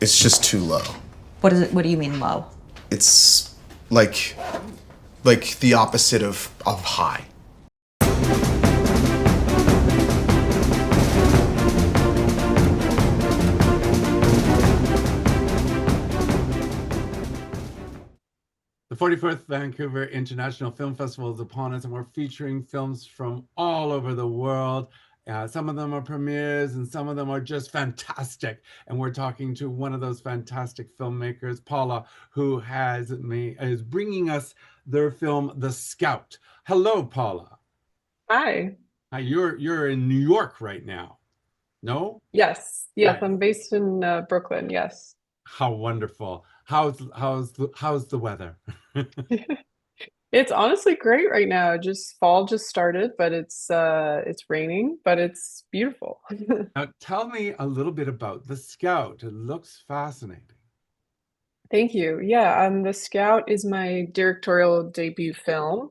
It's just too low. What is it? What do you mean low? It's like the opposite of high. The 44th Vancouver International Film Festival is upon us, and we're featuring films from all over the world. Some of them are premieres, and some of them are just fantastic. And we're talking to one of those fantastic filmmakers, Paula, who is bringing us their film, The Scout. Hello, Paula. Hi. Hi, you're in New York right now. No? Yes. Yes, Right. I'm based in Brooklyn. Yes. How wonderful. How's the weather? It's honestly great right now. Just fall just started, but it's raining, but it's beautiful. Now, tell me a little bit about The Scout. It looks fascinating. Thank you. Yeah, The Scout is my directorial debut film.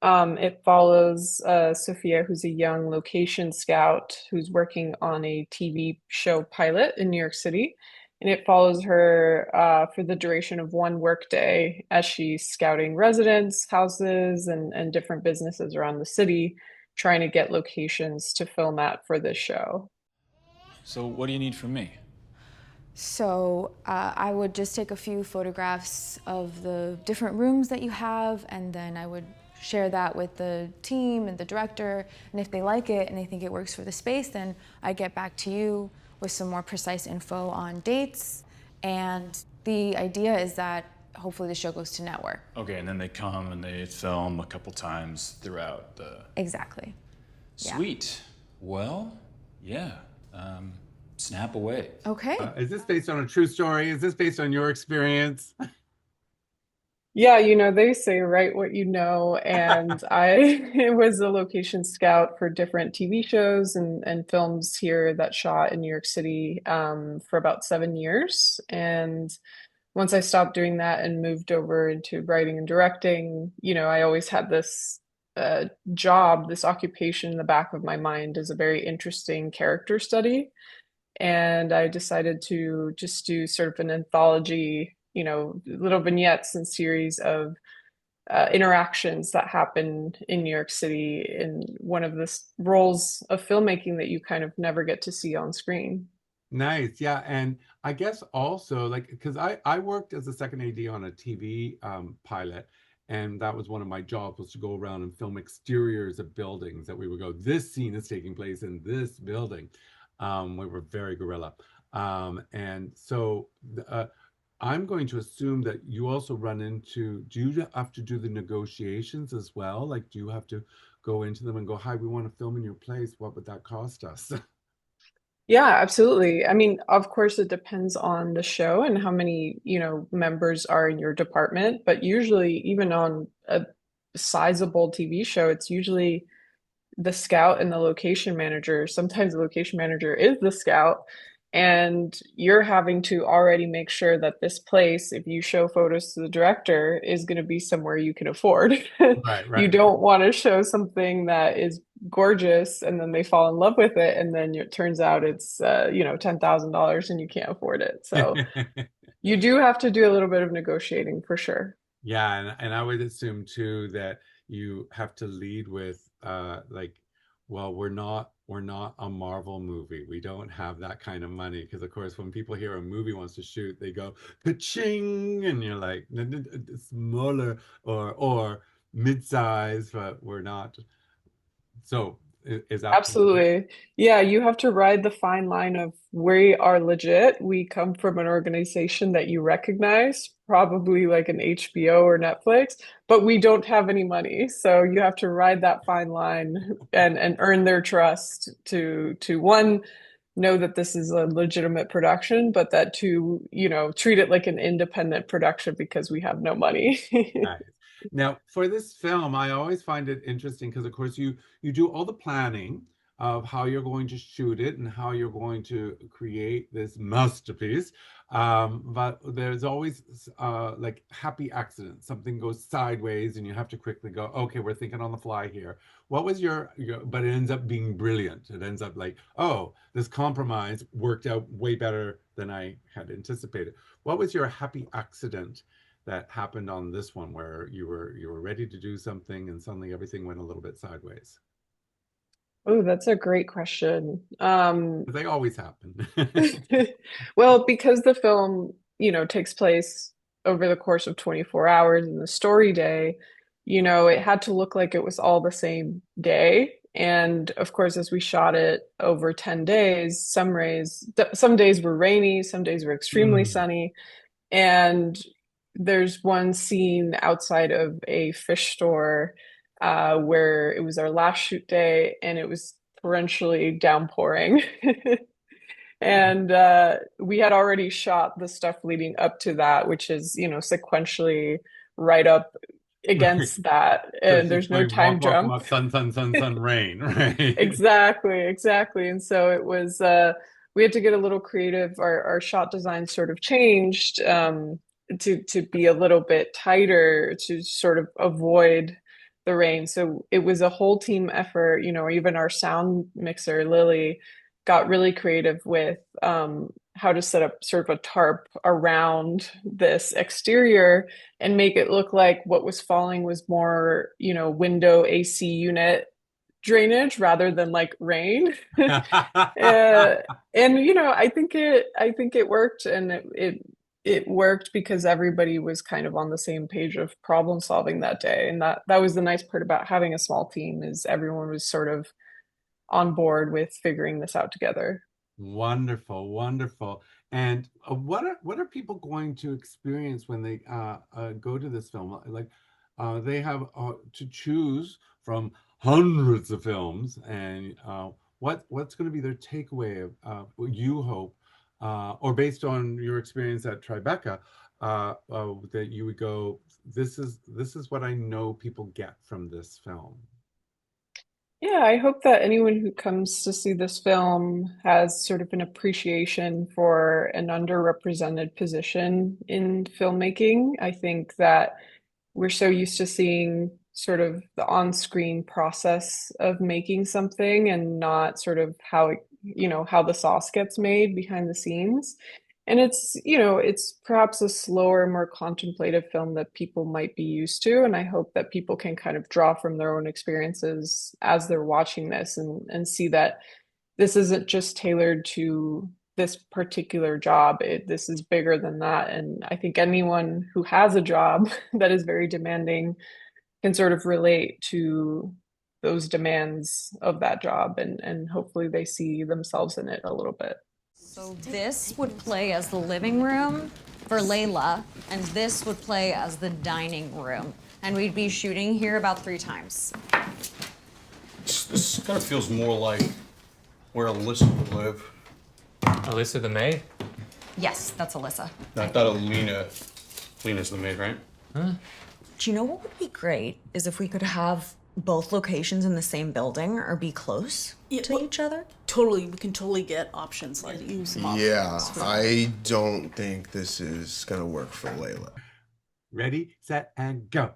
It follows Sophia, who's a young location scout who's working on a TV show pilot in New York City. And it follows her for the duration of one workday as she's scouting residents, houses, and different businesses around the city, trying to get locations to film at for this show. So what do you need from me? So I would just take a few photographs of the different rooms that you have, and then I would share that with the team and the director. And if they like it and they think it works for the space, then I get back to you with some more precise info on dates. And the idea is that hopefully the show goes to network. Okay, and then they come and they film a couple times throughout the... Exactly. Sweet. Well, yeah. Snap away. Okay. Is this based on a true story? Is this based on your experience? Yeah, they say write what you know, and I was a location scout for different TV shows and films here that shot in New York City for about 7 years. And once I stopped doing that and moved over into writing and directing, I always had this job, this occupation in the back of my mind as a very interesting character study. And I decided to just do sort of an anthology, little vignettes and series of interactions that happen in New York City in one of the roles of filmmaking that you kind of never get to see on screen. Nice. Yeah. And I guess also because I worked as a second AD on a TV pilot, and that was one of my jobs, was to go around and film exteriors of buildings that we would go, this scene is taking place in this building. We were very guerrilla. And so I'm going to assume that you also do you have to do the negotiations as well? Like, do you have to go into them and go, hi, we want to film in your place. What would that cost us? Yeah, absolutely. I mean, of course, it depends on the show and how many, members are in your department. But usually, even on a sizable TV show, it's usually the scout and the location manager. Sometimes the location manager is the scout, and you're having to already make sure that this place, if you show photos to the director, is going to be somewhere you can afford. Right, You right. don't want to show something that is gorgeous and then they fall in love with it, and then it turns out it's $10,000 and you can't afford it. So you do have to do a little bit of negotiating for sure. Yeah, and I would assume too that you have to lead with well, we're not a Marvel movie. We don't have that kind of money. Because of course, when people hear a movie wants to shoot, they go ka-ching, and you're like, smaller or mid-size, but we're not. So is that Absolutely. Yeah, you have to ride the fine line of we are legit. We come from an organization that you recognize, probably like an HBO or Netflix, but we don't have any money. So you have to ride that fine line and earn their trust to one, know that this is a legitimate production, but that to, treat it like an independent production because we have no money. Nice. Now, for this film, I always find it interesting because, of course, you do all the planning of how you're going to shoot it and how you're going to create this masterpiece. But there's always like happy accidents. Something goes sideways and you have to quickly go, okay, we're thinking on the fly here. What was but it ends up being brilliant. It ends up like, oh, this compromise worked out way better than I had anticipated. What was your happy accident that happened on this one where you were ready to do something and suddenly everything went a little bit sideways? Oh, that's a great question. They always happen. Well, because the film, takes place over the course of 24 hours in the story day, it had to look like it was all the same day. And of course, as we shot it over 10 days, some days were rainy, some days were extremely Mm. sunny. And there's one scene outside of a fish store where it was our last shoot day and it was torrentially downpouring. And we had already shot the stuff leading up to that, which is, sequentially right up Right. against that. So And she's there's no going time walk, walk, jump. walk, sun, sun, sun, sun, rain, right? Exactly, exactly. And so it was we had to get a little creative. Our shot design sort of changed to be a little bit tighter to sort of avoid the rain. So it was a whole team effort, even our sound mixer, Lily, got really creative with how to set up sort of a tarp around this exterior and make it look like what was falling was more, window AC unit drainage rather than like rain. And I think it worked, and it worked because everybody was kind of on the same page of problem solving that day. And that was the nice part about having a small team, is everyone was sort of on board with figuring this out together. Wonderful, wonderful. And what are people going to experience when they go to this film? Like, they have to choose from hundreds of films, and what's going to be their takeaway of what you hope, or based on your experience at Tribeca, that you would go, this is what I know people get from this film. Yeah, I hope that anyone who comes to see this film has sort of an appreciation for an underrepresented position in filmmaking. I think that we're so used to seeing sort of the on-screen process of making something and not sort of how the sauce gets made behind the scenes. And it's perhaps a slower, more contemplative film that people might be used to. And I hope that people can kind of draw from their own experiences as they're watching this and see that this isn't just tailored to this particular job. This is bigger than that. And I think anyone who has a job that is very demanding can sort of relate to those demands of that job, and hopefully they see themselves in it a little bit. So this would play as the living room for Layla, and this would play as the dining room. And we'd be shooting here about 3 times. This kind of feels more like where Alyssa would live. Alyssa the maid? Yes, that's Alyssa. I thought Lena's the maid, right? Huh? Do you know what would be great is if we could have both locations in the same building or be close to each other? Totally, we can totally get options, like use some options. Yeah, I don't think this is gonna work for Layla. Ready, set, and go.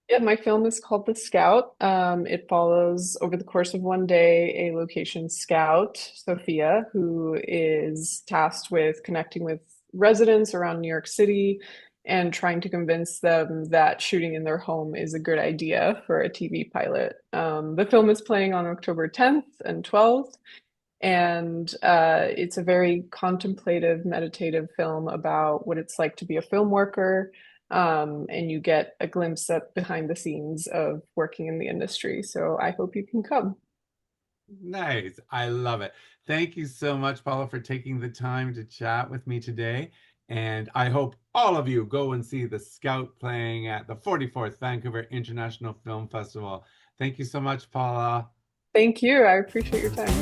Yeah, my film is called The Scout. It follows over the course of one day a location scout, Sophia, who is tasked with connecting with residents around New York City and trying to convince them that shooting in their home is a good idea for a TV pilot. The film is playing on October 10th and 12th, and it's a very contemplative, meditative film about what it's like to be a film worker. And you get a glimpse at behind the scenes of working in the industry. So I hope you can come. Nice. I love it. Thank you so much, Paula, for taking the time to chat with me today. And I hope all of you go and see The Scout playing at the 44th Vancouver International Film Festival. Thank you so much, Paula. Thank you. I appreciate your time.